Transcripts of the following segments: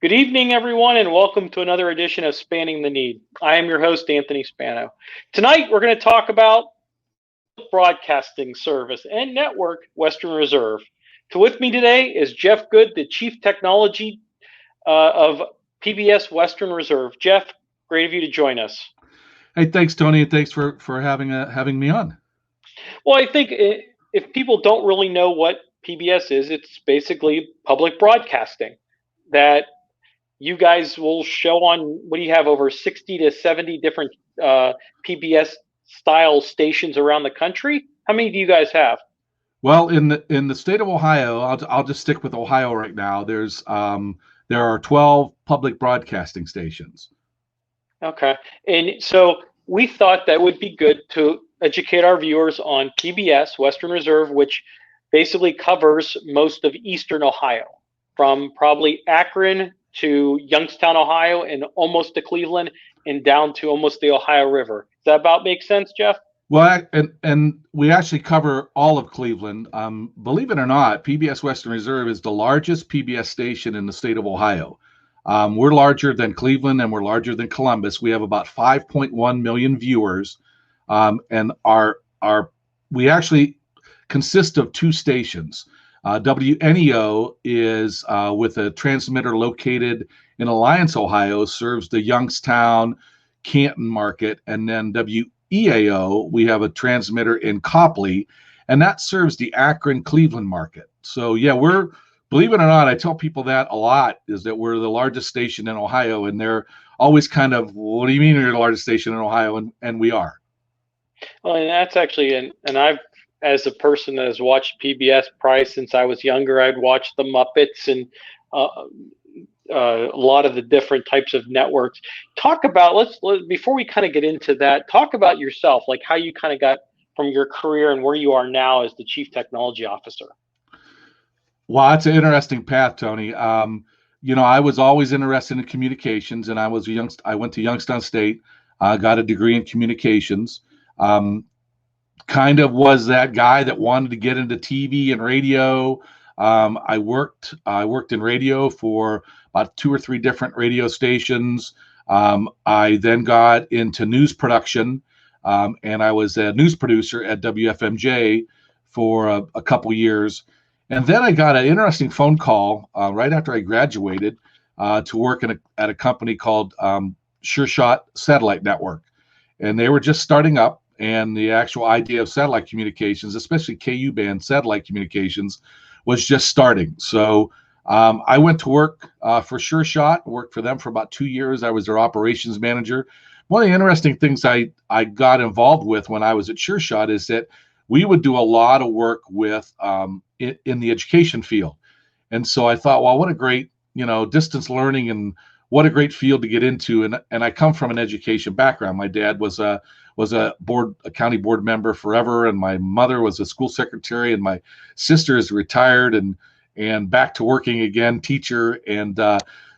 Good evening, everyone, and welcome to another edition of Spanning the Need. I am your host, Anthony Spano. Tonight, we're going to talk about broadcasting service and network, Western Reserve. With me today is Jeff Good, the Chief Technology of PBS Western Reserve. Jeff, great of you to join us. Hey, thanks, Tony, and thanks for having me on. Well, I think if people don't really know what PBS is, it's basically public broadcasting that you guys will show on, what do you have, over 60 to 70 different PBS style stations around the country? How many do you guys have? Well, in the state of Ohio, I'll just stick with Ohio right now. There are 12 public broadcasting stations. Okay, and so we thought that would be good to educate our viewers on PBS Western Reserve, which basically covers most of Eastern Ohio, from probably Akron to Youngstown, Ohio, and almost to Cleveland, and down to almost the Ohio River. Does that about make sense, Jeff? Well, and we actually cover all of Cleveland. Believe it or not, PBS Western Reserve is the largest PBS station in the state of Ohio. We're larger than Cleveland, and we're larger than Columbus. We have about 5.1 million viewers, and we actually consist of two stations. WNEO is with a transmitter located in Alliance, Ohio, serves the Youngstown, Canton market, and then WEAO, we have a transmitter in Copley, and that serves the Akron, Cleveland market. So yeah, believe it or not, I tell people that a lot, is that we're the largest station in Ohio, and they're always kind of, what do you mean you're the largest station in Ohio? And we are. Well, and that's actually, and I've, as a person that has watched PBS probably since I was younger, I'd watch the Muppets and a lot of the different types of networks. Talk about, let's before we kind of get into that, talk about yourself, like how you kind of got from your career and where you are now as the Chief Technology Officer. Well, that's an interesting path, Tony. I was always interested in communications, and I went to Youngstown State, got a degree in communications. Kind of was that guy that wanted to get into TV and radio. I worked in radio for about 2 or 3 different radio stations. I then got into news production, and I was a news producer at WFMJ for a couple years. And then I got an interesting phone call right after I graduated to work at a company called Sure Shot Satellite Network. And they were just starting up, and the actual idea of satellite communications, especially KU band satellite communications, was just starting. So I went to work for Sure Shot, worked for them for about 2 years. I was their operations manager. One of the interesting things I got involved with when I was at Sure Shot is that we would do a lot of work with in the education field. And so I thought, well, what a great, distance learning, and what a great field to get into. And I come from an education background. My dad was a county board member forever, and my mother was a school secretary, and my sister is retired and back to working again, teacher. And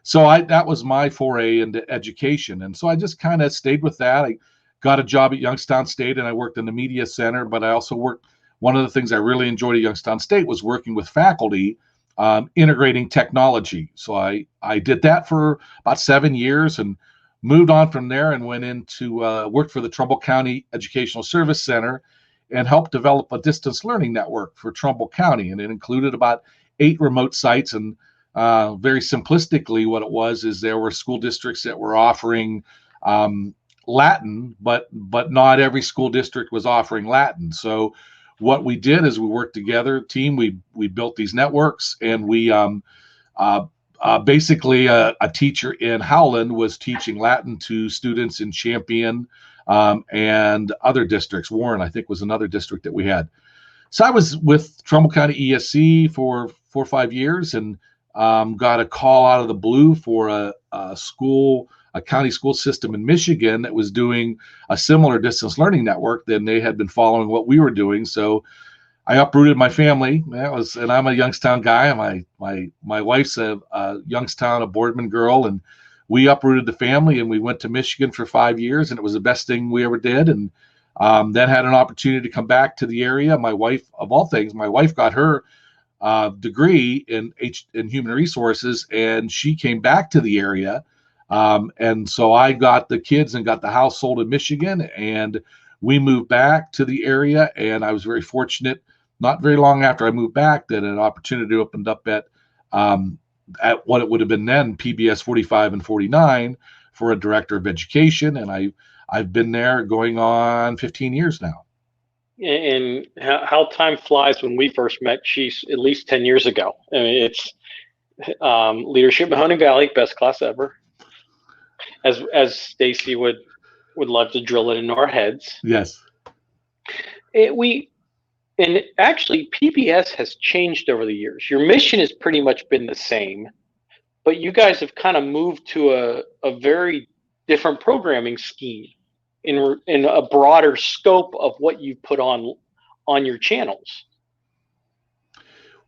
so that was my foray into education. And so I just kind of stayed with that. I got a job at Youngstown State, and I worked in the media center, but I also one of the things I really enjoyed at Youngstown State was working with faculty, integrating technology. So I did that for about 7 years and moved on from there and went into worked for the Trumbull County Educational Service Center and helped develop a distance learning network for Trumbull County. And it included about 8 remote sites. And very simplistically, what it was is there were school districts that were offering Latin, but not every school district was offering Latin. So what we did is we worked together, team. We built these networks, and we basically a teacher in Howland was teaching Latin to students in Champion and other districts. Warren, I think, was another district that we had. So I was with Trumbull County ESC for 4 or 5 years, and got a call out of the blue for a county school system in Michigan that was doing a similar distance learning network. Then they had been following what we were doing. So I uprooted my family. And I'm a Youngstown guy. My wife's a Youngstown, a Boardman girl, and we uprooted the family and we went to Michigan for 5 years, and it was the best thing we ever did. And then had an opportunity to come back to the area. My wife, of all things, got her degree in human resources, and she came back to the area. And so I got the kids and got the house sold in Michigan, and we moved back to the area. And I was very fortunate, not very long after I moved back, that an opportunity opened up at what it would have been then PBS 45 and 49 for a director of education. And I've been there going on 15 years now. And how time flies. When we first met, she's at least 10 years ago. I mean, it's leadership Mahoney Valley, best class ever. As Stacy would love to drill it into our heads. Yes. And actually, PBS has changed over the years. Your mission has pretty much been the same, but you guys have kind of moved to a very different programming scheme in a broader scope of what you put on your channels.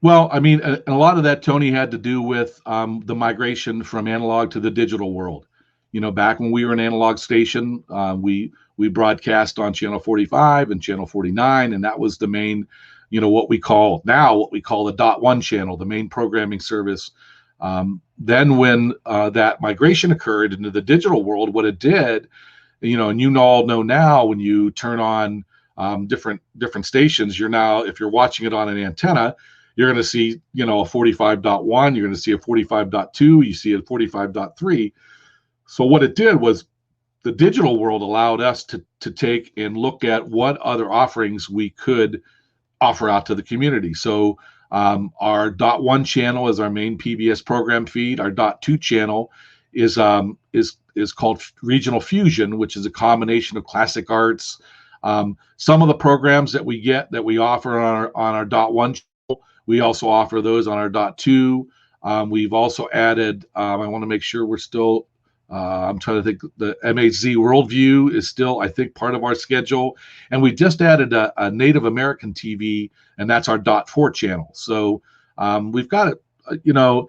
Well, I mean, a lot of that, Tony, had to do with the migration from analog to the digital world. You know, back when we were an analog station, we broadcast on channel 45 and channel 49, and that was the main, you know, what we call the .1 channel, the main programming service. Then when that migration occurred into the digital world, what it did, you know, and you all know now, when you turn on different stations, you're now, if you're watching it on an antenna, you're going to see, you know, a 45.1, you're going to see a 45.2, you see a 45.3. So what it did was the digital world allowed us to take and look at what other offerings we could offer out to the community. So our .1 channel is our main PBS program feed. Our .2 channel is called Regional Fusion, which is a combination of classic arts. Some of the programs that we offer on our .1 channel, we also offer those on our .2. We've added, I want to make sure we're still, I'm trying to think, the MHZ Worldview is still, I think, part of our schedule. And we just added a Native American TV, and that's our .4 channel. So we've got it, you know,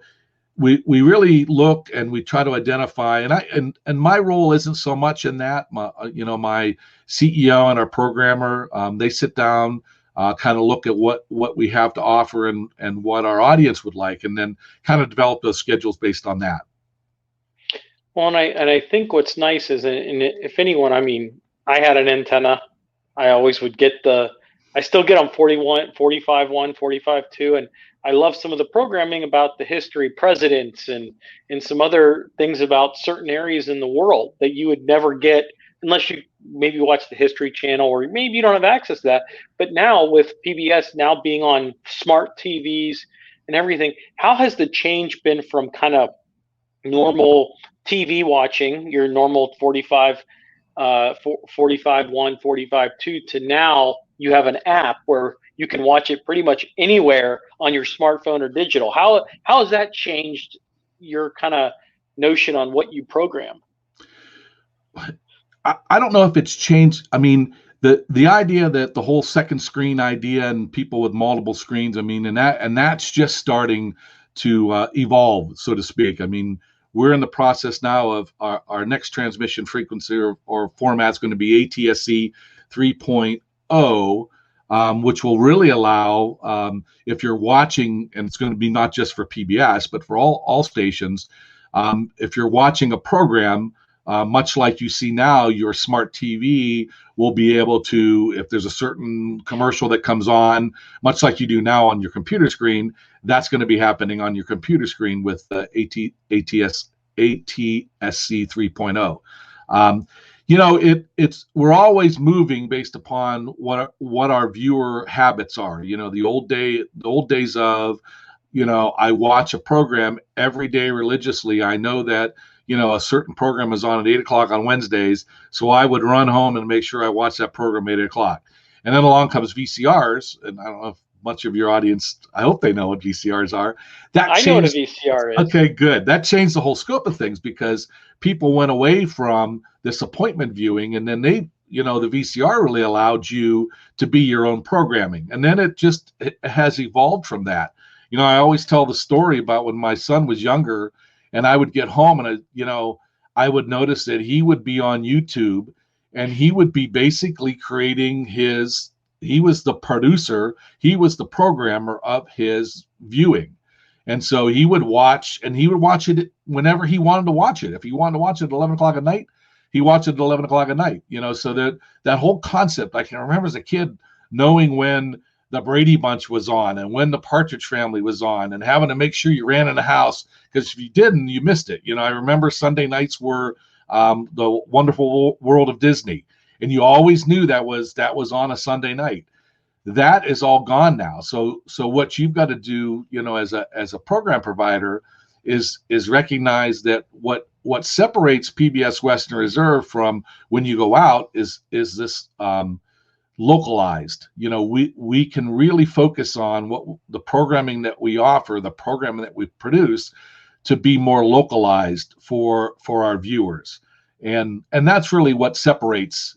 we really look and we try to identify, and my role isn't so much in that. My CEO and our programmer, they sit down, kind of look at what we have to offer and what our audience would like, and then kind of develop those schedules based on that. Well, and I think what's nice is, and if anyone, I mean, I had an antenna. I always would I still get on 41, 45.1, 45.2, and I love some of the programming about the history, presidents, and some other things about certain areas in the world that you would never get unless you maybe watch the History Channel, or maybe you don't have access to that. But now with PBS now being on smart TVs and everything, how has the change been from kind of normal TV watching, your normal 45, 45.1, 45.2, to now you have an app where you can watch it pretty much anywhere on your smartphone or digital? How has that changed your kind of notion on what you program? I don't know if it's changed. I mean, the idea that the whole second screen idea and people with multiple screens, I mean, and that's just starting to evolve, so to speak. I mean, we're in the process now of our next transmission frequency or format is going to be ATSC 3.0, which will really allow, if you're watching, and it's going to be not just for PBS, but for all stations, if you're watching a program, much like you see now, your smart TV will be able to, if there's a certain commercial that comes on, much like you do now on your computer screen, that's going to be happening on your computer screen with ATSC 3.0. You know, we're always moving based upon what our viewer habits are. You know, the old days of, you know, I watch a program every day religiously. I know that, you know, a certain program is on at 8 o'clock on Wednesdays, so I would run home and make sure I watch that program at 8 o'clock. And then along comes VCRs, and I don't know if much of your audience, I hope they know what VCRs are. I know what a VCR is. Okay, good. That changed the whole scope of things because people went away from this appointment viewing, and then the VCR really allowed you to be your own programming. And then it has evolved from that. You know, I always tell the story about when my son was younger, and I would get home and I would notice that he would be on YouTube and he would be basically creating his the producer, he was the programmer of his viewing. And so he would watch, and he would watch it whenever he wanted to watch it. If he wanted to watch it at 11 o'clock at night, he watched it at 11 o'clock at night. So that whole concept, I can remember as a kid knowing when the Brady Bunch was on and when the Partridge Family was on, and having to make sure you ran in the house, because if you didn't, you missed it. I remember Sunday nights were the Wonderful World of Disney, and you always knew that was on a Sunday night. That is all gone now. So what you've got to do, as a program provider, is recognize that what separates PBS Western Reserve from when you go out is this localized. We can really focus on what the programming that we offer, the programming that we produce, to be more localized for our viewers, and that's really what separates.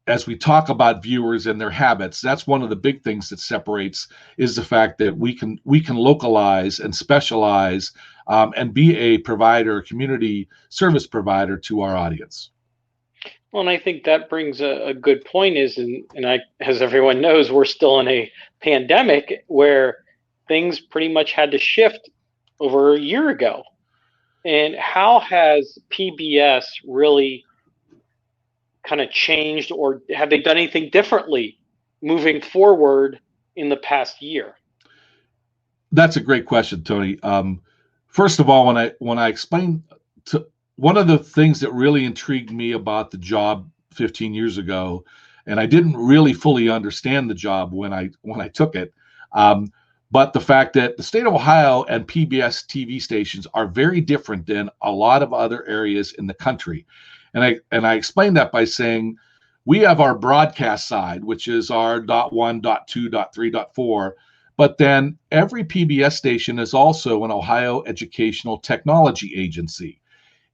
As we talk about viewers and their habits, that's one of the big things that separates, is the fact that we can localize and specialize, and be a provider, community service provider to our audience. Well, and I think that brings a good point, as everyone knows, we're still in a pandemic where things pretty much had to shift over a year ago. And how has PBS really kind of changed, or have they done anything differently moving forward in the past year? That's a great question, Tony. First of all, when I explained one of the things that really intrigued me about the job 15 years ago, and I didn't really fully understand the job when I took it, but the fact that the state of Ohio and PBS TV stations are very different than a lot of other areas in the country. And I explained that by saying we have our broadcast side, which is our .1, .2, .3, .4, but then every PBS station is also an Ohio Educational Technology Agency.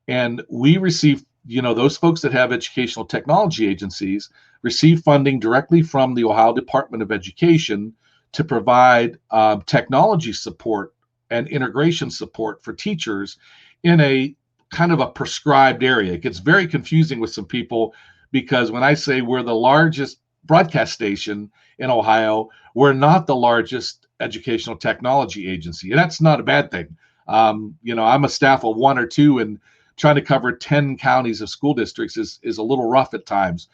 And we receive, those folks that have educational technology agencies receive funding directly from the Ohio Department of Education to provide technology support and integration support for teachers in a kind of a prescribed area. It gets very confusing with some people, because when I say we're the largest broadcast station in Ohio, we're not the largest educational technology agency. And that's not a bad thing. I'm a staff of one or two, and trying to cover 10 counties of school districts is a little rough at times.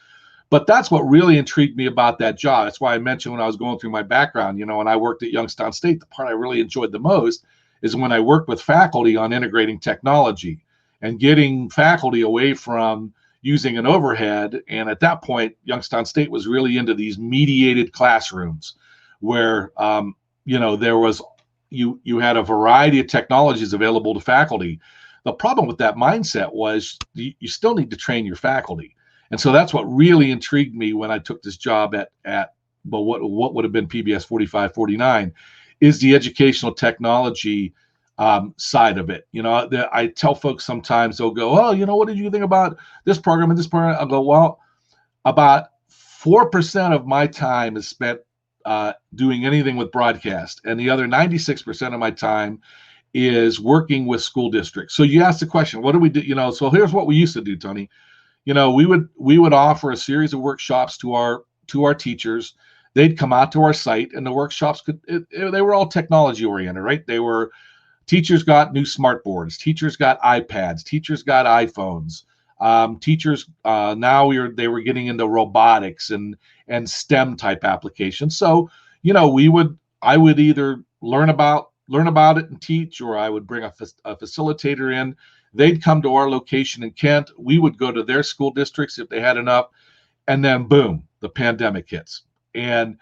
But that's what really intrigued me about that job. That's why I mentioned when I was going through my background, when I worked at Youngstown State, the part I really enjoyed the most is when I worked with faculty on integrating technology and getting faculty away from using an overhead. And at that point, Youngstown State was really into these mediated classrooms where, there was, you had a variety of technologies available to faculty. The problem with that mindset was you still need to train your faculty. And so that's what really intrigued me when I took this job at what would have been PBS 4549, is the educational technology side of it. I tell folks sometimes, they'll go, oh, what did you think about this program and this program? I'll go, well, about 4% of my time is spent doing anything with broadcast, and the other 96% of my time is working with school districts. So you ask the question, what do we do? So here's what we used to do, Tony. We would offer a series of workshops to our teachers. They'd come out to our site, and the workshops they were all technology oriented, right? Teachers got new smart boards, teachers got iPads, teachers got iPhones. Teachers they were getting into robotics and STEM type applications. So I would either learn about it and teach, or I would bring a facilitator in. They'd come to our location in Kent. We would go to their school districts if they had enough, and then boom, the pandemic hits, and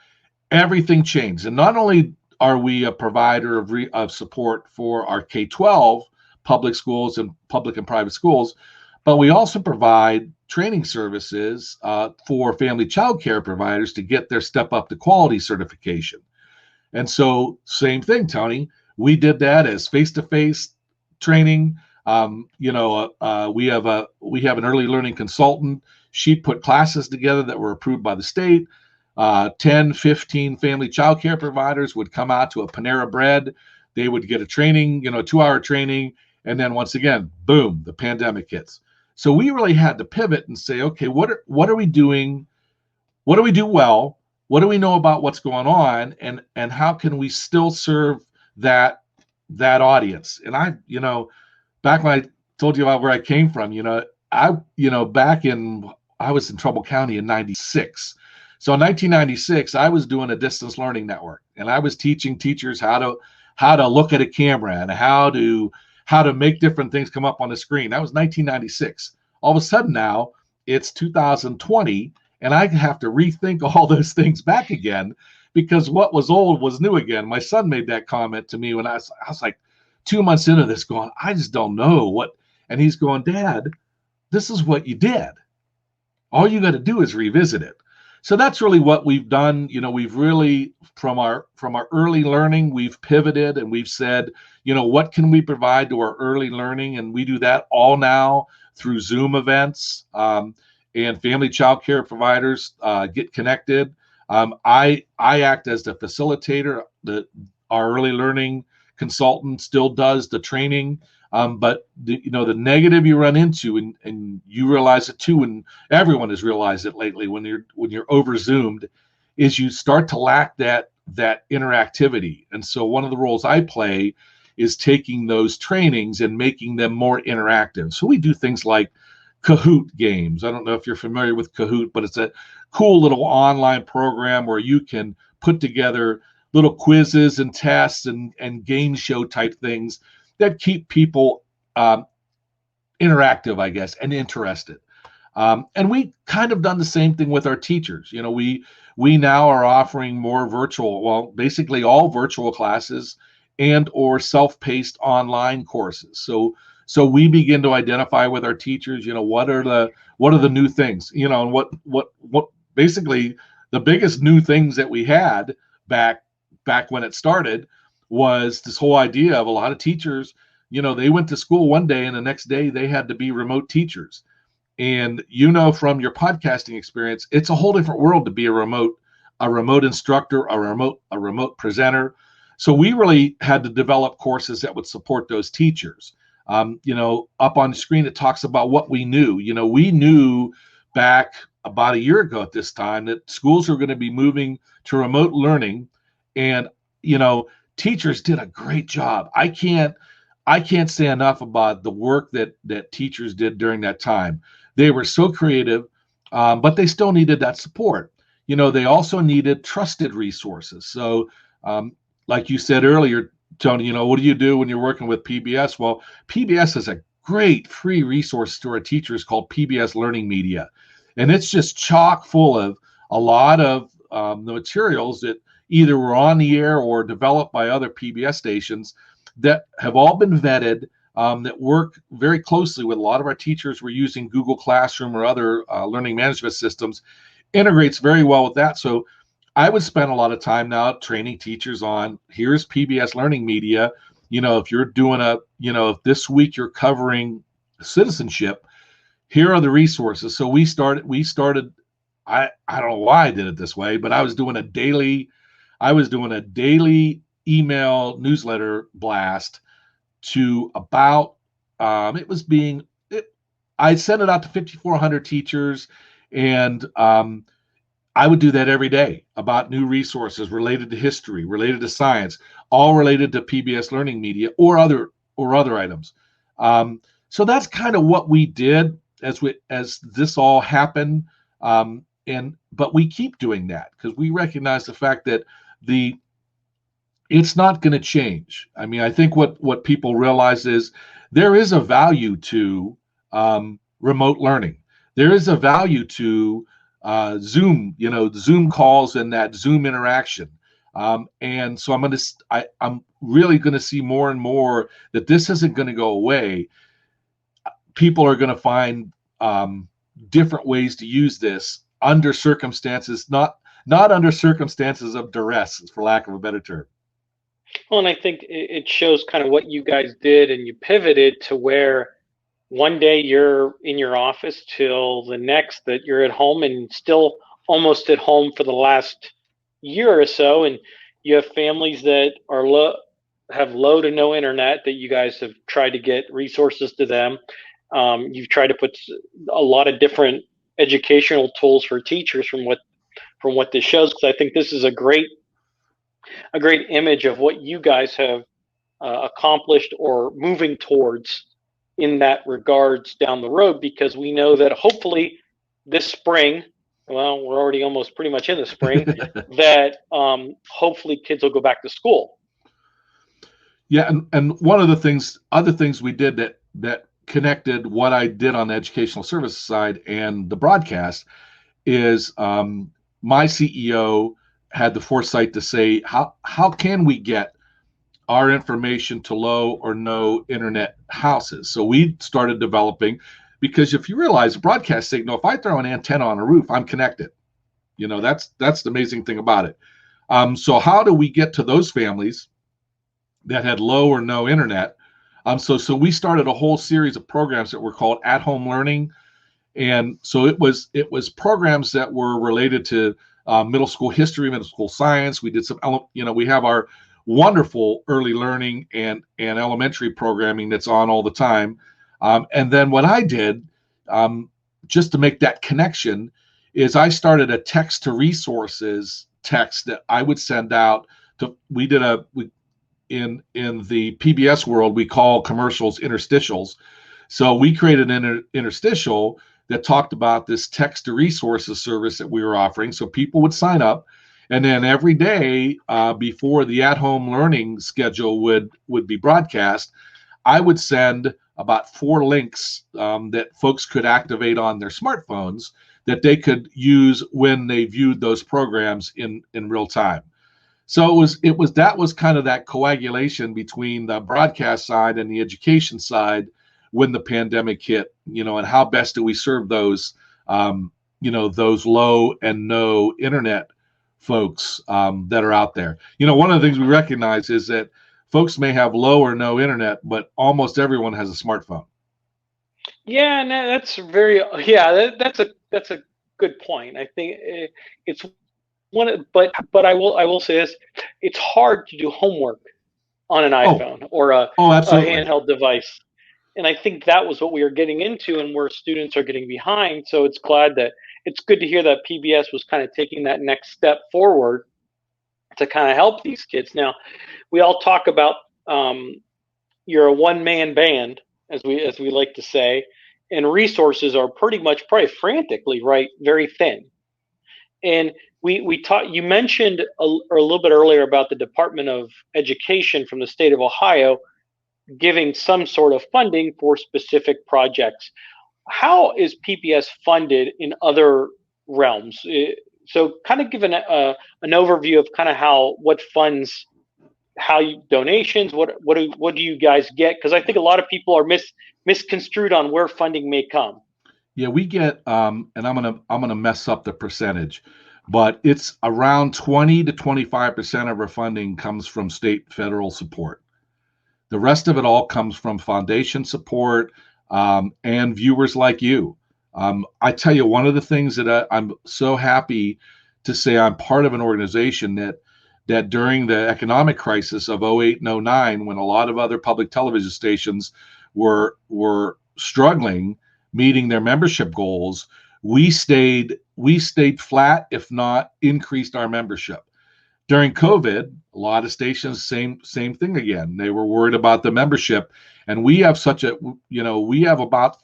everything changed. And not only are we a provider of support for our K-12 public schools and public and private schools, but we also provide training services for family child care providers to get their Step Up to Quality certification. And so, same thing, Tony. We did that as face-to-face training. We have an early learning consultant. She put classes together that were approved by the state. 10, 15 family child care providers would come out to a Panera Bread. They would get a training, 2-hour training. And then once again, boom, the pandemic hits. So we really had to pivot and say, okay, what are we doing what do we do well? What do we know about what's going on, and how can we still serve that audience? And back when I told you about where I came from, I was in Trumbull County in '96. So in 1996, I was doing a distance learning network, and I was teaching teachers how to look at a camera and how to make different things come up on the screen. That was 1996. All of a sudden now it's 2020, and I have to rethink all those things back again, because what was old was new again. My son made that comment to me when I was like 2 months into this, going, I just don't know what. And he's going, Dad, this is what you did. All you got to do is revisit it. So that's really what we've done. We've really, from our early learning, we've pivoted and we've said, what can we provide to our early learning? And we do that all now through Zoom events, and family child care providers get connected. I act as the facilitator. Our early learning consultant still does the training. But the negative you run into, and you realize it too, and everyone has realized it lately, when you're over zoomed, is you start to lack that interactivity. And so one of the roles I play is taking those trainings and making them more interactive. So we do things like Kahoot games. I don't know if you're familiar with Kahoot, but it's a cool little online program where you can put together little quizzes and tests and game show type things that keep people interactive, I guess, and interested. And we kind of done the same thing with our teachers. We now are offering more virtual, well, basically all virtual classes and or self-paced online courses. So we begin to identify with our teachers, what are the new things, and what basically the biggest new things that we had back when it started was this whole idea of a lot of teachers, they went to school one day and the next day they had to be remote teachers. And from your podcasting experience, it's a whole different world to be a remote instructor, a remote presenter. So we really had to develop courses that would support those teachers. Up on the screen, it talks about what we knew. We knew back about a year ago at this time that schools are going to be moving to remote learning, and teachers did a great job. I can't say enough about the work that teachers did during that time. They were so creative, but they still needed that support. They also needed trusted resources. So, like you said earlier, Tony, what do you do when you're working with PBS? Well, PBS has a great free resource to our teachers called PBS Learning Media. And it's just chock full of a lot of the materials that either were on the air or developed by other PBS stations that have all been vetted, that work very closely with a lot of our teachers. We're using Google Classroom or other learning management systems, integrates very well with that. So I would spend a lot of time now training teachers on, here's PBS Learning Media. If you're doing if this week you're covering citizenship, here are the resources. So we started, I don't know why I did it this way, but I was doing a daily email newsletter blast to about, I sent it out to 5,400 teachers, and I would do that every day about new resources related to history, related to science, all related to PBS Learning Media or other items. So that's kind of what we did as this all happened. But we keep doing that because we recognize the fact that it's not going to change. I mean, I think what people realize is there is a value to remote learning. There is a value to Zoom, the Zoom calls and that Zoom interaction. And so I'm really going to see more and more that this isn't going to go away. People are going to find different ways to use this under circumstances, not under circumstances of duress, for lack of a better term. Well, and I think it shows kind of what you guys did, and you pivoted to where one day you're in your office till the next that you're at home, and still almost at home for the last year or so. And you have families that have low to no internet, that you guys have tried to get resources to them. You've tried to put a lot of different educational tools for teachers, from what from what this shows, because I think this is a great image of what you guys have accomplished or moving towards in that regards down the road, because we know that hopefully this spring, well, we're already almost pretty much in the spring, that hopefully kids will go back to school. Yeah, and one of the other things we did that connected what I did on the educational services side and the broadcast is my CEO had the foresight to say, how can we get our information to low or no internet houses? So we started developing, because if you realize a broadcast signal, if I throw an antenna on a roof, I'm connected. That's the amazing thing about it. So how do we get to those families that had low or no internet? So we started a whole series of programs that were called at-home learning. And so it was programs that were related to middle school history, middle school science. We did some, we have our wonderful early learning and elementary programming that's on all the time. And then what I did, just to make that connection, is I started a text to resources text that I would send out to. In the PBS world, we call commercials interstitials. So we created an interstitial that talked about this text to resources service that we were offering. So people would sign up, and then every day before the at-home learning schedule would be broadcast, I would send about 4 links that folks could activate on their smartphones that they could use when they viewed those programs in real time. So that was kind of that coagulation between the broadcast side and the education side when the pandemic hit, and how best do we serve those, those low and no internet folks that are out there. One of the things we recognize is that folks may have low or no internet, but almost everyone has a smartphone. Yeah, and that's that's a good point. I think it's but I will say this: it's hard to do homework on an iPhone or a handheld device, and I think that was what we were getting into, and where students are getting behind. So it's good to hear that PBS was kind of taking that next step forward to kind of help these kids. Now, we all talk about you're a one-man band, as we like to say, and resources are probably frantically very thin. And you mentioned a little bit earlier about the Department of Education from the state of Ohio giving some sort of funding for specific projects. How is PBS funded in other realms? So kind of give an overview of kind of what funds, donations, what do you guys get? Because I think a lot of people are misconstrued on where funding may come. Yeah, we get, and I'm gonna mess up the percentage, but it's around 20 to 25% of our funding comes from state federal support. The rest of it all comes from foundation support and viewers like you. I tell you, one of the things that I'm so happy to say I'm part of an organization that during the economic crisis of 08 and 09, when a lot of other public television stations were struggling meeting their membership goals, we stayed flat, if not increased our membership. During COVID, a lot of stations, same thing again. They were worried about the membership, and we have we have about,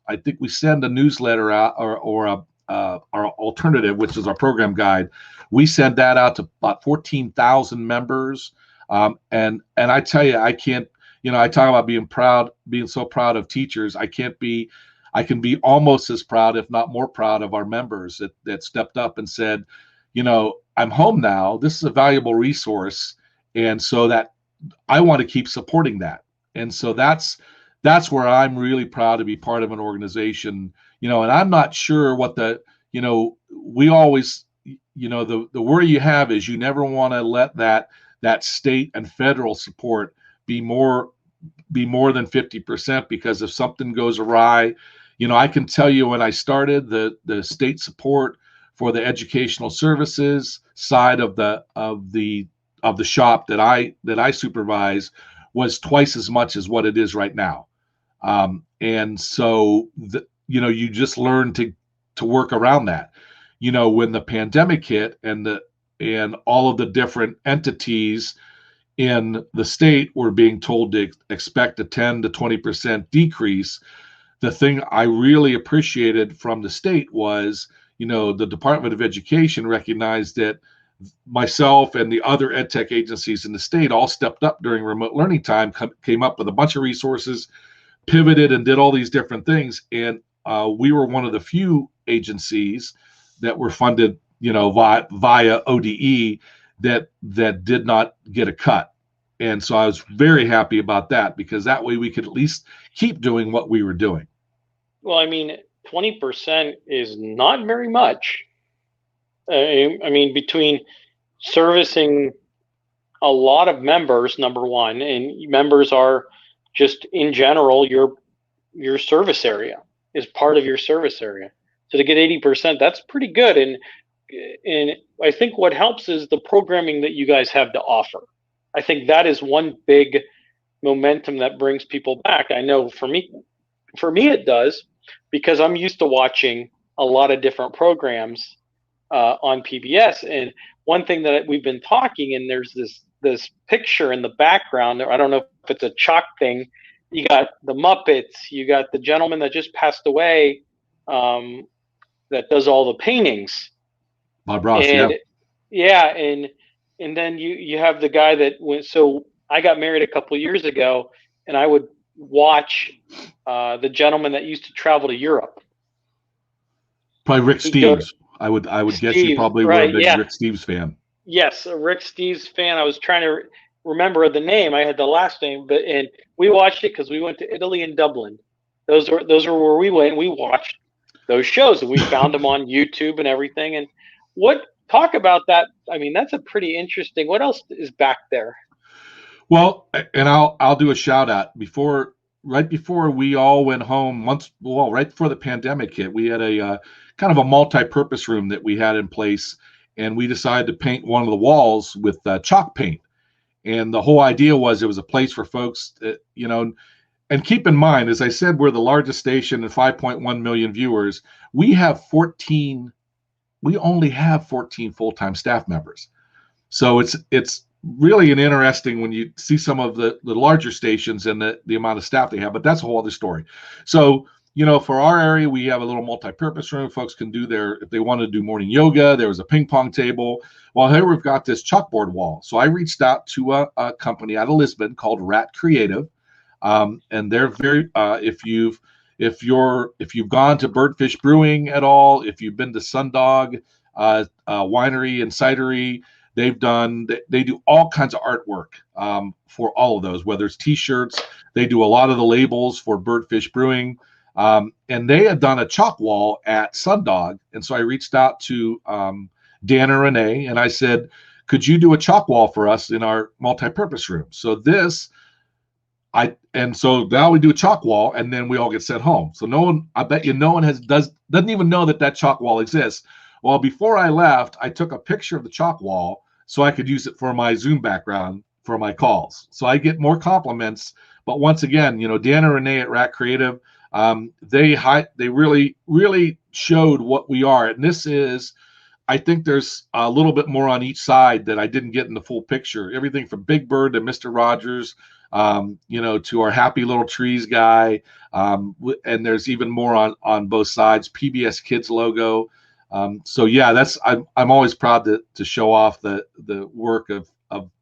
I think we send a newsletter out or our alternative, which is our program guide. We send that out to about 14,000 members, and I tell you, I can't. I talk about being so proud of teachers. I can be almost as proud, if not more proud, of our members that stepped up and said, I'm home now. This is a valuable resource, and so that I want to keep supporting that. And so that's where I'm really proud to be part of an organization. And I'm not sure what we always, the worry you have is you never want to let that state and federal support be more than 50%, because if something goes awry, I can tell you when I started, the state support for the educational services side of the shop that I supervise was twice as much as what it is right now. And so you just learn to work around that. when the pandemic hit and all of the different entities in the state were being told to expect a 10 to 20% decrease, the thing I really appreciated from the state was, the Department of Education recognized that myself and the other ed tech agencies in the state all stepped up during remote learning time, came up with a bunch of resources, pivoted and did all these different things. And we were one of the few agencies that were funded, via ODE that did not get a cut. And so I was very happy about that, because that way we could at least keep doing what we were doing. Well, I mean, 20% is not very much. I mean, between servicing a lot of members, number one, and members are just in general your service area is part of your service area. So to get 80%, that's pretty good. And I think what helps is the programming that you guys have to offer. I think that is one big momentum that brings people back. I know for me it does, because I'm used to watching a lot of different programs on PBS. And one thing that we've been talking, and there's this picture in the background. I don't know if it's a chalk thing. You got the Muppets. You got the gentleman that just passed away that does all the paintings. Bob Ross, yeah, and then you have the guy that went. So I got married a couple of years ago, and I would watch the gentleman that used to travel to Europe. Probably Rick Steves. I would guess you probably were a big Rick Steves fan. Yes, a Rick Steves fan. I was trying to remember the name. I had the last name, and we watched it because we went to Italy and Dublin. Those were where we went. And we watched those shows, and we found them on YouTube and everything. And talk about that? I mean, that's a pretty interesting. What else is back there? Well, and I'll do a shout out right before we all went home. Right before the pandemic hit, we had a kind of a multi-purpose room that we had in place, and we decided to paint one of the walls with chalk paint. And the whole idea was it was a place for folks, and keep in mind, as I said, we're the largest station and 5.1 million viewers. We only have 14 full-time staff members. So it's really an interesting when you see some of the larger stations and the amount of staff they have, but that's a whole other story. So, for our area, we have a little multi-purpose room. Folks can do if they want to do morning yoga, there was a ping pong table. Well, here we've got this chalkboard wall. So I reached out to a company out of Lisbon called Rat Creative. And they're very, if you've gone to Birdfish Brewing at all, if you've been to Sundog Winery and Cidery, they do all kinds of artwork for all of those, whether it's t-shirts. They do a lot of the labels for Birdfish Brewing. And they had done a chalk wall at Sundog. And so I reached out to Dan and Renee, and I said, could you do a chalk wall for us in our multi-purpose room? So so now we do a chalk wall, and then we all get sent home. So I bet you no one doesn't even know that chalk wall exists. Well, before I left, I took a picture of the chalk wall so I could use it for my Zoom background for my calls. So I get more compliments. But once again, Dan and Renee at Rat Creative, they really, really showed what we are. And this is, I think there's a little bit more on each side that I didn't get in the full picture. Everything from Big Bird to Mr. Rogers, to our Happy Little Trees guy. And there's even more on both sides, PBS Kids logo. So yeah, I'm always proud to show off the work of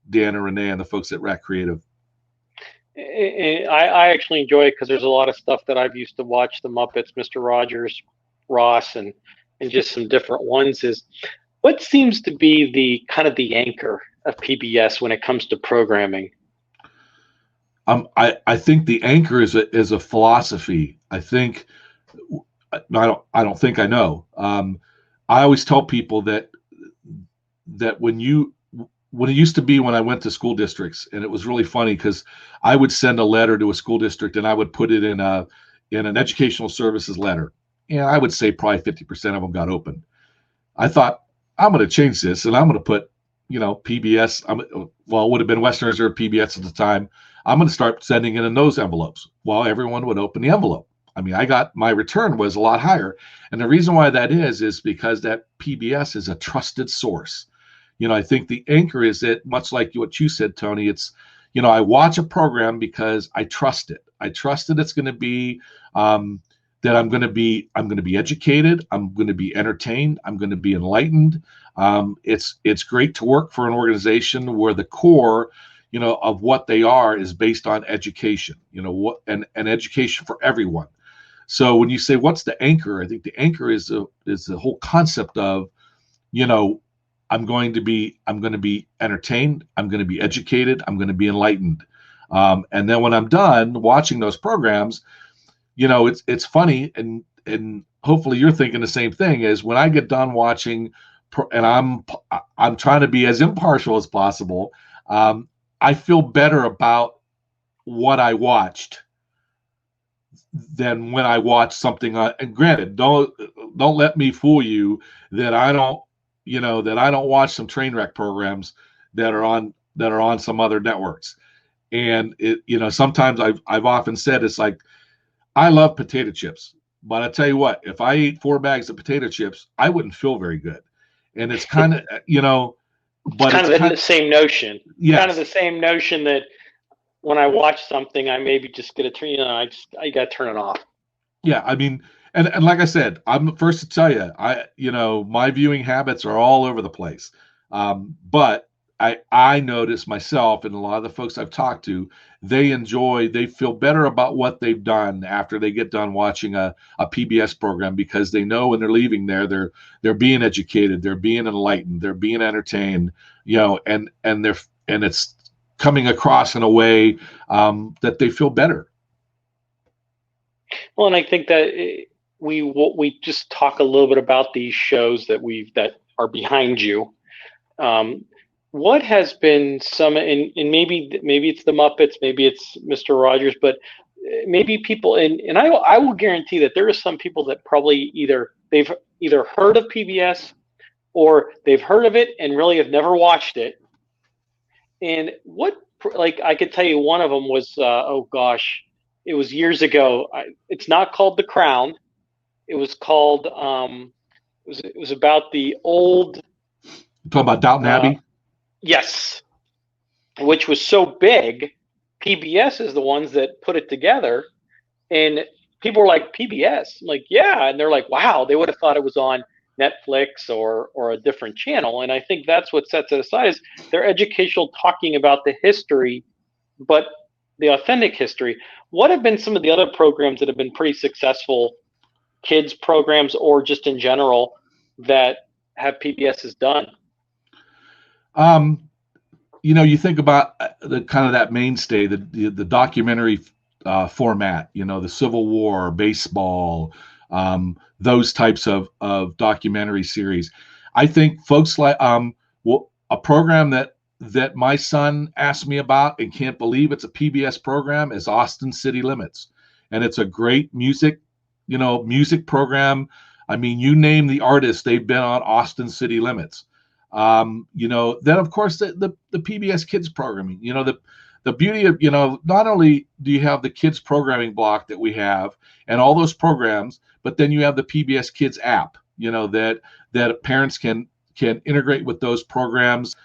Dan and Renee and the folks at Rat Creative. I actually enjoy it because there's a lot of stuff that I've used to watch, the Muppets, Mr. Rogers, Ross, and just some different ones. Is what seems to be the kind of the anchor of PBS when it comes to programming? I think the anchor is a philosophy. I think I don't think I know. I always tell people that when it used to be when I went to school districts, and it was really funny because I would send a letter to a school district and I would put it in an educational services letter, and I would say probably 50% of them got opened. I thought, I'm going to change this, and I'm going to put PBS. It would have been Western Reserve PBS at the time. I'm going to start sending it in those envelopes. Well, everyone would open the envelope. I mean, my return was a lot higher. And the reason why that is because that PBS is a trusted source. I think the anchor is that, much like what you said, Tony, it's, I watch a program because I trust it. I trust that it's going to be, that I'm going to be educated. I'm going to be entertained. I'm going to be enlightened. It's great to work for an organization where the core, of what they are is based on education, and education for everyone. So when you say what's the anchor, I think the anchor is the whole concept of, I'm going to be entertained. I'm going to be educated. I'm going to be enlightened. And then when I'm done watching those programs, it's funny, and hopefully you're thinking the same thing, is when I get done watching, and I'm trying to be as impartial as possible. I feel better about what I watched than when I watch something. And granted, don't let me fool you that I don't watch some train wreck programs that are on some other networks. And sometimes I've often said, it's like, I love potato chips, but I tell you what, if I ate 4 bags of potato chips, I wouldn't feel very good. And it's kind of, but kind of the same notion. Yes. Kind of the same notion that when I watch something, I maybe just get to I got to turn it off. Yeah, I mean, and like I said, I'm the first to tell you, my viewing habits are all over the place. But I notice myself, and a lot of the folks I've talked to, they feel better about what they've done after they get done watching a PBS program, because they know when they're leaving there, they're being educated, they're being enlightened, they're being entertained, and it's coming across in a way that they feel better. Well, and I think that we just talk a little bit about these shows that are behind you. What has been some, and maybe it's the Muppets, maybe it's Mr. Rogers, but maybe people, and I will guarantee that there are some people that probably they've either heard of PBS or they've heard of it and really have never watched it. And like I could tell you, one of them was oh gosh, it was years ago. It's not called The Crown. It was called it was about the old. You're talking about Downton Abbey? Yes, which was so big. PBS is the ones that put it together, and people were like, PBS? I'm like, yeah, and they're like, wow, they would have thought it was on Netflix or a different channel. And I think that's what sets it aside, is they're educational, talking about the history, but the authentic history. What have been some of the other programs that have been pretty successful, kids programs or just in general, that have PBS has done? You think about the kind of that mainstay, the documentary format, the Civil War, baseball, those types of documentary series. I think folks like a program that my son asked me about and can't believe it's a PBS program is Austin City Limits, and it's a great music program. I mean, you name the artist, they've been on Austin City Limits. Then of course the PBS kids programming, the beauty of, not only do you have the kids programming block that we have and all those programs, but then you have the PBS Kids app, that parents can integrate with those programs.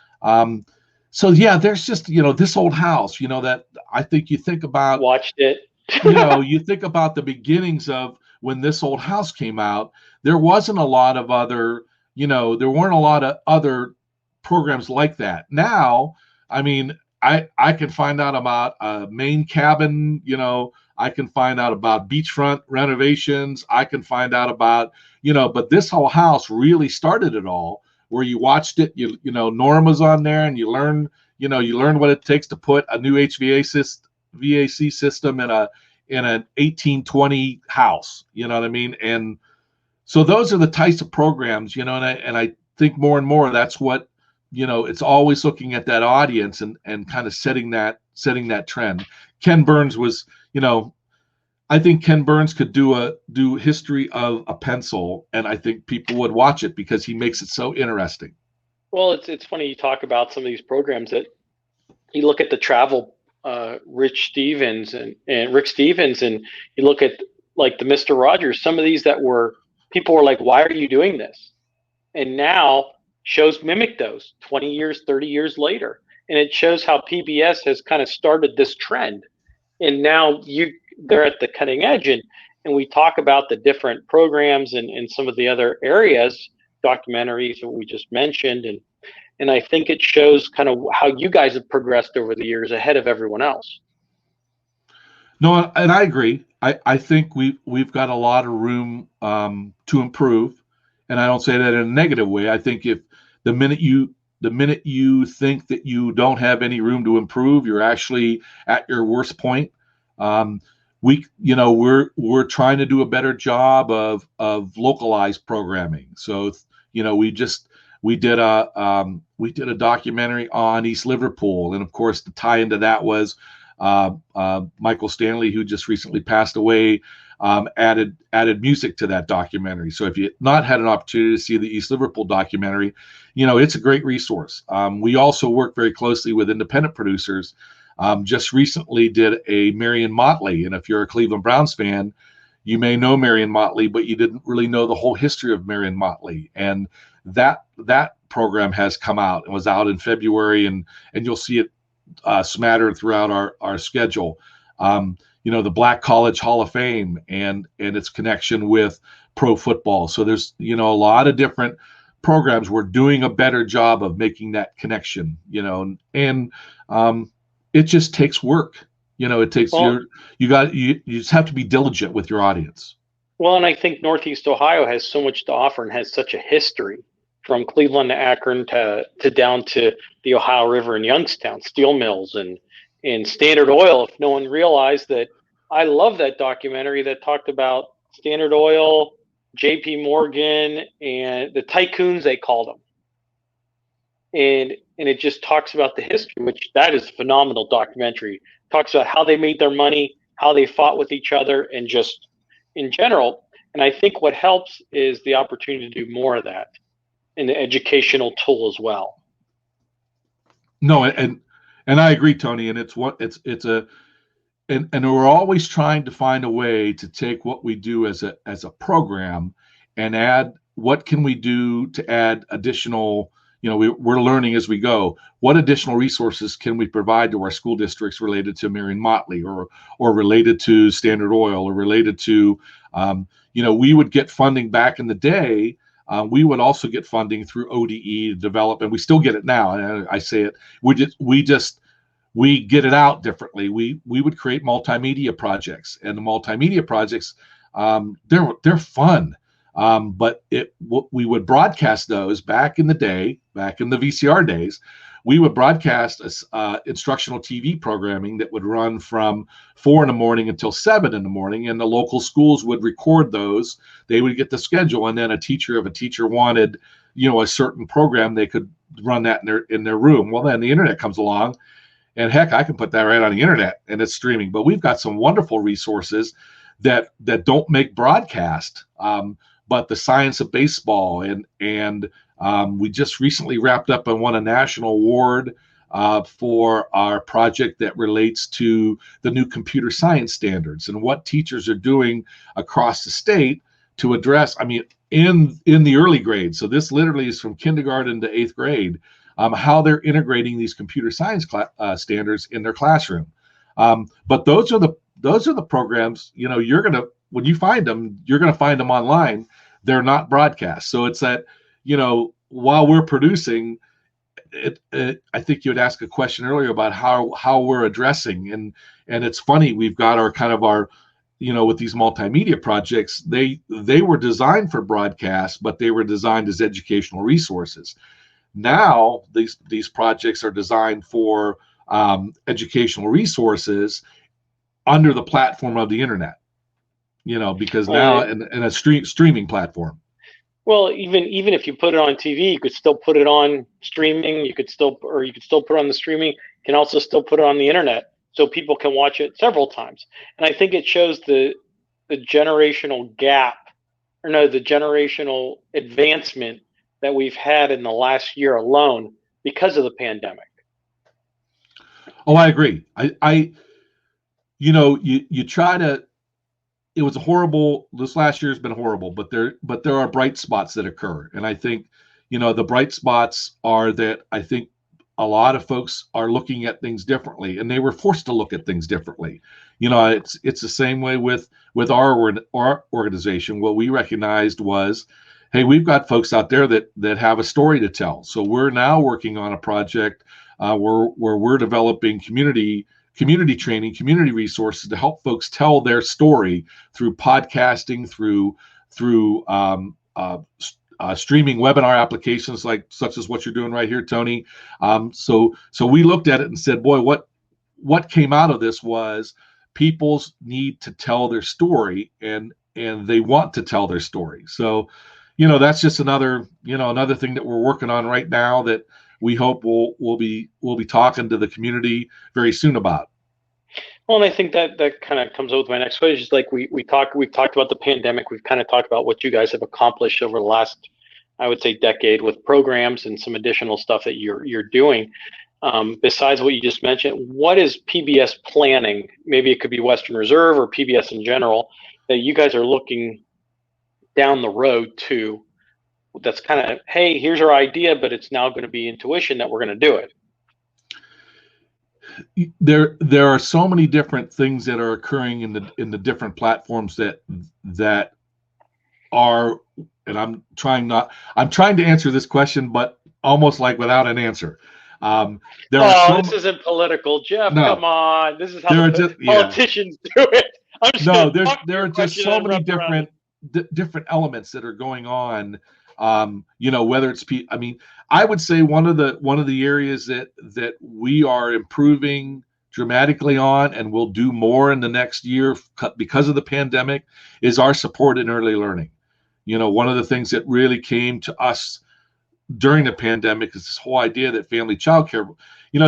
So yeah, there's just, This Old House, that I think you think about. Watched it. You think about the beginnings of when This Old House came out. There wasn't a lot of other, there weren't a lot of other programs like that. Now, I mean, I can find out about a Maine cabin, I can find out about beachfront renovations. I can find out about, but This Whole House really started it all, where you watched it, Norm was on there, and you learn what it takes to put a new VAC system in an 1820 house, you know what I mean? And so those are the types of programs, and I think more and more that's what, it's always looking at that audience and kind of setting that trend. Ken Burns was, I think Ken Burns could do history of a pencil, and I think people would watch it because he makes it so interesting. Well, it's funny you talk about some of these programs that you look at the travel, Rick Stevens, and you look at like the Mr. Rogers, some of these that were, people were like, why are you doing this? And now shows mimic those 20 years, 30 years later. And it shows how PBS has kind of started this trend. And now they're at the cutting edge. And we talk about the different programs and some of the other areas, documentaries that we just mentioned. And I think it shows kind of how you guys have progressed over the years ahead of everyone else. No, and I agree. I think we've got a lot of room to improve, and I don't say that in a negative way. I think if the minute you think that you don't have any room to improve, you're actually at your worst point. We're trying to do a better job of localized programming. So we did a documentary on East Liverpool, and of course the tie into that was Michael Stanley, who just recently passed away, added music to that documentary. So if you not had an opportunity to see the East Liverpool documentary, it's a great resource. We also work very closely with independent producers. Just recently did a Marion Motley, and if you're a Cleveland Browns fan, you may know Marion Motley, but you didn't really know the whole history of Marion Motley. And that program has come out and was out in February, and you'll see it smattered throughout our schedule. The Black College Hall of Fame and its connection with pro football. So there's a lot of different programs. We're doing a better job of making that connection. And it just takes work. It takes you just have to be diligent with your audience. Well, and I think Northeast Ohio has so much to offer and has such a history, from Cleveland to Akron to down to the Ohio River in Youngstown, steel mills and Standard Oil. If no one realized that, I love that documentary that talked about Standard Oil, J.P. Morgan, and the tycoons, they called them. And it just talks about the history, which that is a phenomenal documentary. Talks about how they made their money, how they fought with each other, and just in general. And I think what helps is the opportunity to do more of that, and the educational tool as well. No, and I agree, Tony. And and we're always trying to find a way to take what we do as a program and add, what can we do to add additional. We're learning as we go. What additional resources can we provide to our school districts related to Marion Motley or related to Standard Oil or related to, we would get funding back in the day. We would also get funding through ODE to develop, and we still get it now. And I say it, we get it out differently. We would create multimedia projects, and the multimedia projects, they're fun. But we would broadcast those back in the day, back in the VCR days. We would broadcast instructional TV programming that would run from 4 a.m. until 7 a.m, and the local schools would record those. They would get the schedule, and then if a teacher wanted, a certain program, they could run that in their room. Well, then the internet comes along, and heck, I can put that right on the internet, and it's streaming. But we've got some wonderful resources that don't make broadcast. But the science of baseball, and we just recently wrapped up and won a national award for our project that relates to the new computer science standards and what teachers are doing across the state to address, in the early grades. So this literally is from kindergarten to 8th grade, how they're integrating these computer science standards in their classroom. But those are the programs, when you find them, you're going to find them online. They're not broadcast. So it's that, while we're producing it, I think you would ask a question earlier about how we're addressing, and it's funny, we've got our with these multimedia projects, they were designed for broadcast, but they were designed as educational resources. Now these projects are designed for educational resources under the platform of the internet. Because now in a streaming platform. Well, even if you put it on TV, you could still put it on streaming. You could still put it on the streaming. You can also still put it on the internet, so people can watch it several times. And I think it shows the generational gap, the generational advancement that we've had in the last year alone because of the pandemic. Oh, I agree. You try to. it was horrible. This last year has been horrible, but there are bright spots that occur, and I think, the bright spots are that I think a lot of folks are looking at things differently, and they were forced to look at things differently. It's the same way with our organization. What we recognized was, hey, we've got folks out there that have a story to tell. So we're now working on a project where we're developing community training, community resources to help folks tell their story through podcasting, through streaming webinar applications such as what you're doing right here, Tony. So we looked at it and said, boy, what came out of this was people's need to tell their story, and they want to tell their story. So, that's just another thing that we're working on right now that we hope we'll be talking to the community very soon about. Well, and I think that kind of comes up with my next question. Is like we've talked about the pandemic. We've kind of talked about what you guys have accomplished over the last, I would say, decade with programs and some additional stuff that you're doing. Besides what you just mentioned, what is PBS planning? Maybe it could be Western Reserve or PBS in general that you guys are looking down the road to. That's kind of, hey, here's our idea, but it's now going to be intuition that we're going to do it. There are so many different things that are occurring in the different platforms that are, and I'm trying to answer this question, but almost like without an answer. This isn't political, Jeff. No, come on, this is how politicians do it. There are just so many different elements that are going on. Whether it's I would say one of the areas that we are improving dramatically on, and will do more in the next year because of the pandemic, is our support in early learning. One of the things that really came to us during the pandemic is this whole idea that family childcare.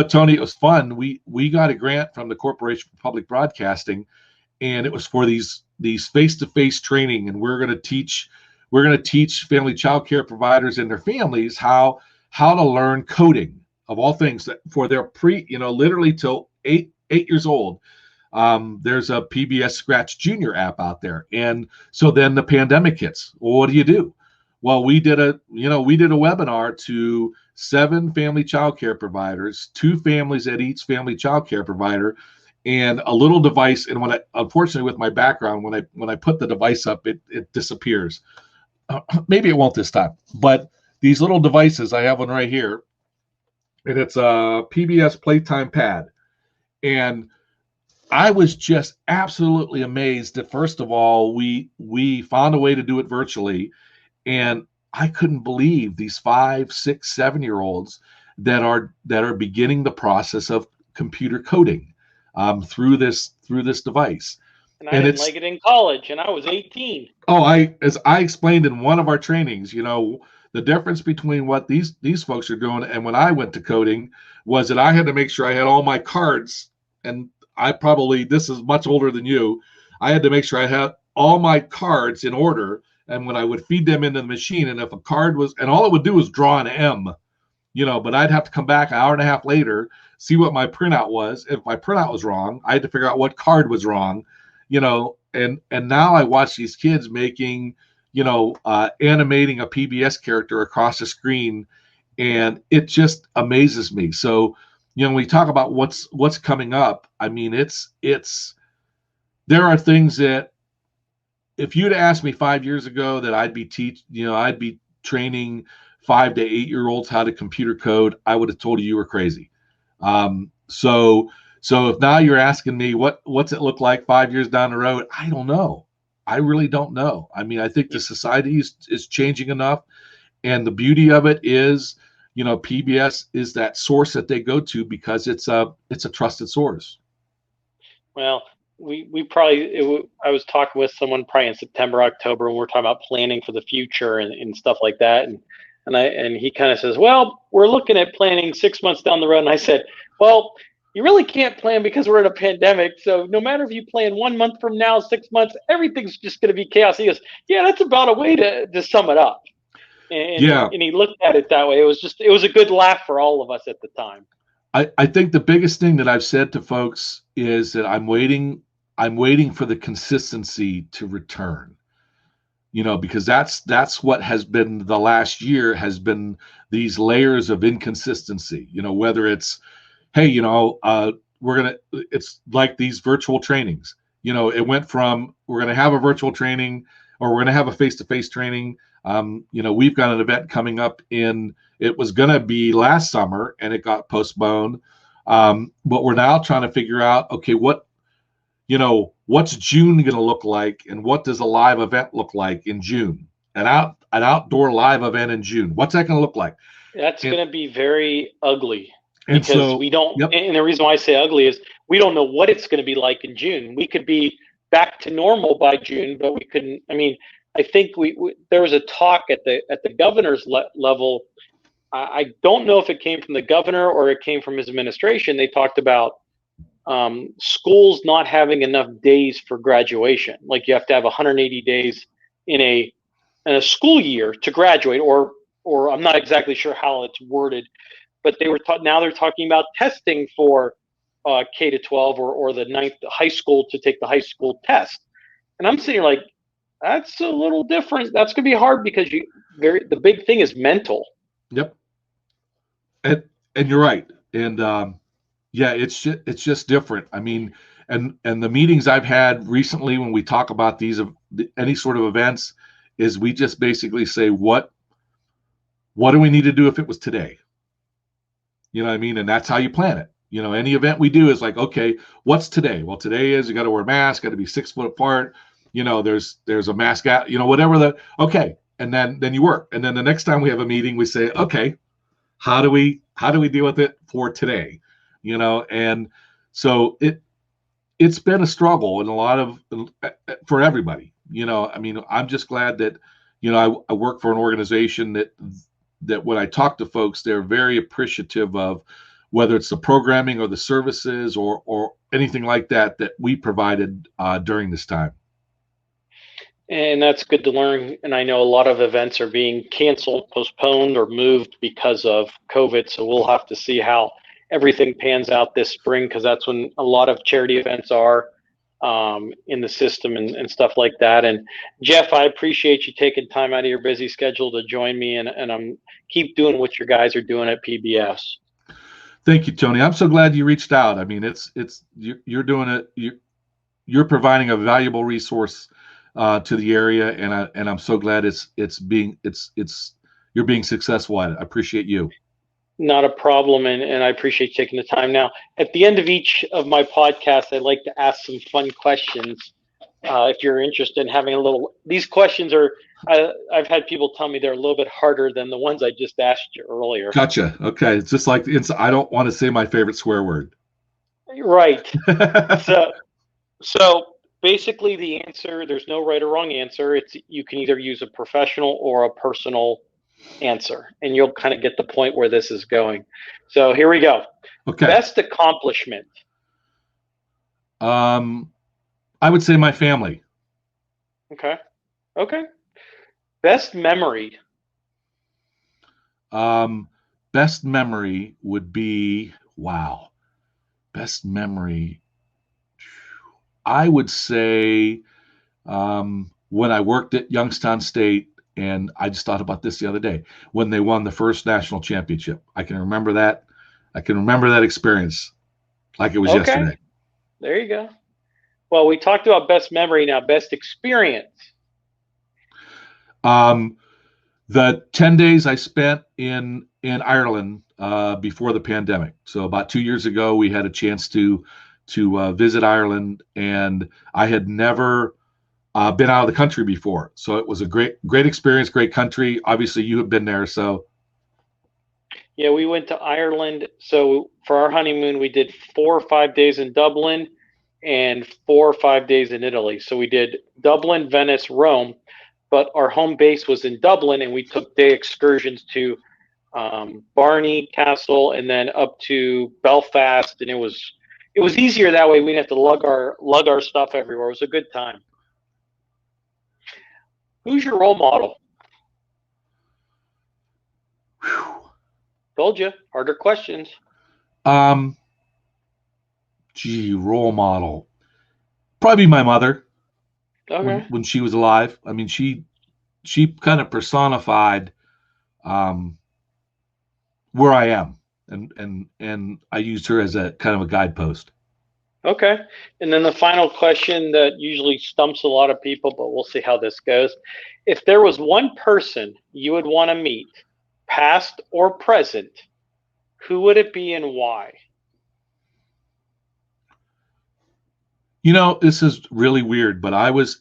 Tony, it was fun. We got a grant from the Corporation for Public Broadcasting, and it was for these face-to-face training, and we're going to teach family childcare providers and their families how to learn coding, of all things, that for their literally till 8 years old. There's a PBS Scratch Junior app out there. And so then the pandemic hits. Well, what do you do? Well, we did a webinar to 7 family childcare providers, 2 families at each family childcare provider, and a little device. And unfortunately, with my background, when I put the device up, it disappears. Maybe it won't this time, but these little devices, I have one right here, and it's a PBS Playtime Pad. And I was just absolutely amazed that, first of all, we found a way to do it virtually, and I couldn't believe these 5, 6, 7-year-olds that are beginning the process of computer coding through this device. And I didn't like it in college, and I was 18. As I explained in one of our trainings, the difference between what these folks are doing and when I went to coding was that I had to make sure I had all my cards, and this is much older than you. I had to make sure I had all my cards in order, and when I would feed them into the machine, and if a card was, and all it would do was draw an M, but I'd have to come back an hour and a half later, see what my printout was. If my printout was wrong, I had to figure out what card was wrong. And now I watch these kids making, animating a PBS character across the screen, and it just amazes me. So, when we talk about what's coming up, there are things that, if you'd asked me 5 years ago that I'd be training 5 to 8-year-olds how to computer code, I would have told you were crazy. So if now you're asking me what's it look like 5 years down the road, I don't know. I really don't know. I think the society is changing enough, and the beauty of it is, PBS is that source that they go to because it's a trusted source. Well, I was talking with someone probably in September, October, and we're talking about planning for the future and stuff like that. And he kind of says, well, we're looking at planning 6 months down the road. And I said, well, you really can't plan because we're in a pandemic. So no matter if you plan 1 month from now, 6 months, everything's just going to be chaos. He goes, yeah, that's about a way to sum it up. And he looked at it that way. It was a good laugh for all of us at the time. I think the biggest thing that I've said to folks is that I'm waiting I'm waiting for the consistency to return. Because that's what has been the last year, has been these layers of inconsistency. Whether it's, hey, it's like these virtual trainings. It went from, we're gonna have a virtual training, or we're gonna have a face-to-face training. We've got an event coming up it was gonna be last summer and it got postponed. But we're now trying to figure out, okay, what's June going to look like, and what does a live event look like in June? An outdoor live event in June. What's that going to look like? That's going to be very ugly, And because so we don't. Yep. And the reason why I say ugly is we don't know what it's going to be like in June. We could be back to normal by June, but we couldn't. I mean, I think there was a talk at the governor's level. I don't know if it came from the governor or it came from his administration. They talked about schools not having enough days for graduation. Like, you have to have 180 days in a school year to graduate, or I'm not exactly sure how it's worded, but now they're talking about testing for K to 12 or the ninth high school to take the high school test. And I'm sitting here like, that's a little different. That's going to be hard, because the big thing is mental. Yep. And you're right. And yeah, it's just different. I mean, and the meetings I've had recently, when we talk about any sort of events, is we just basically say, what do we need to do if it was today? You know what I mean? And that's how you plan it. Any event we do is like, okay, what's today? Well, today is, you got to wear a mask, got to be 6 foot apart. There's a mask out, whatever okay. And then you work. And then the next time we have a meeting, we say, okay, how do we deal with it for today? And so it's been a struggle, and a lot of, for everybody. I mean, I'm just glad that, I work for an organization that when I talk to folks, they're very appreciative of, whether it's the programming or the services or anything like that we provided during this time. And that's good to learn. And I know a lot of events are being canceled, postponed, or moved because of COVID. So we'll have to see how everything pans out this spring, because that's when a lot of charity events are in the system and stuff like that. And Jeff, I appreciate you taking time out of your busy schedule to join me, and I'm keep doing what your guys are doing at PBS. Thank you, Tony. I'm so glad you reached out. I mean, you're doing it. You're providing a valuable resource to the area, and I'm so glad you're being successful at it. I appreciate you. Not a problem, and I appreciate you taking the time. Now, at the end of each of my podcasts, I like to ask some fun questions. If you're interested in having these questions I've had people tell me they're a little bit harder than the ones I just asked you earlier. Gotcha. Okay, it's just like I don't want to say my favorite swear word. Right. So basically, the answer, there's no right or wrong answer. You can either use a professional or a personal answer, and you'll kind of get the point where this is going. So here we go. Okay. Best accomplishment. I would say my family. Okay. Best memory. Best memory would be, wow. Best memory. I would say when I worked at Youngstown State, and I just thought about this the other day, when they won the first national championship. I can remember that. I can remember that experience like it was yesterday. There you go. Well, we talked about best memory. Now, best experience. The 10 days I spent in Ireland before the pandemic. So about 2 years ago, we had a chance to visit Ireland, and I had never been out of the country before. So it was a great experience, great country. Obviously, you have been there, so. Yeah, we went to Ireland. So for our honeymoon, we did 4 or 5 days in Dublin and 4 or 5 days in Italy. So we did Dublin, Venice, Rome, but our home base was in Dublin, and we took day excursions to Barney Castle and then up to Belfast, and it was easier that way. We didn't have to lug our stuff everywhere. It was a good time. Who's your role model? Whew. Told you, harder questions. Role model. Probably my mother Okay. when she was alive. I mean, she kind of personified where I am, and I used her as a kind of a guidepost. Okay. And then the final question that usually stumps a lot of people, but we'll see how this goes. If there was one person you would want to meet, past or present, who would it be and why? You know, this is really weird, but I was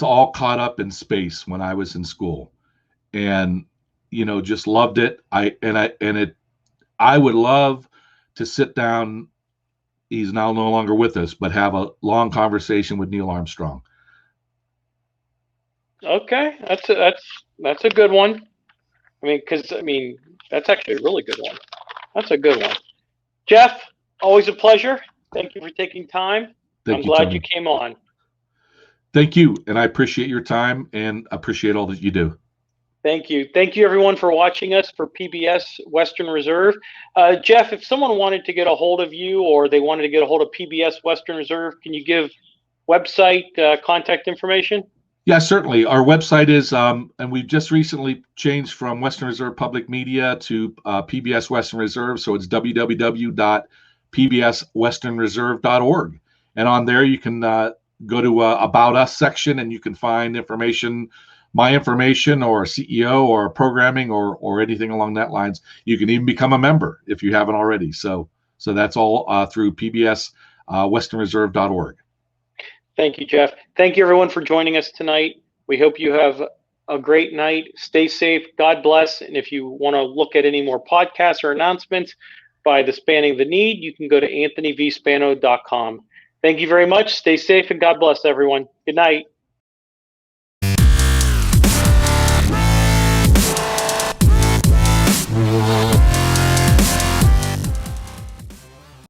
all caught up in space when I was in school, and just loved it. I would love to sit down. He's now no longer with us, but have a long conversation with Neil Armstrong. Okay, that's a good one. That's actually a really good one. That's a good one. Jeff, always a pleasure. Thank you for taking time. I'm Thank you, glad you Tony. came on. Thank you, and I appreciate your time and appreciate all that you do. Thank you. Thank you, everyone, for watching us for PBS Western Reserve. Jeff, if someone wanted to get a hold of you or they wanted to get a hold of PBS Western Reserve, can you give website contact information? Yeah, certainly. Our website is, and we've just recently changed from Western Reserve Public Media to PBS Western Reserve. So it's www.pbswesternreserve.org. And on there, you can go to About Us section and you can find information, my information, or CEO or programming or anything along that lines. You can even become a member if you haven't already. So that's all through pbswesternreserve.org. Thank you, Jeff. Thank you, everyone, for joining us tonight. We hope you have a great night. Stay safe. God bless. And if you want to look at any more podcasts or announcements by the Spanning the Need, you can go to anthonyvspano.com. Thank you very much. Stay safe and God bless, everyone. Good night.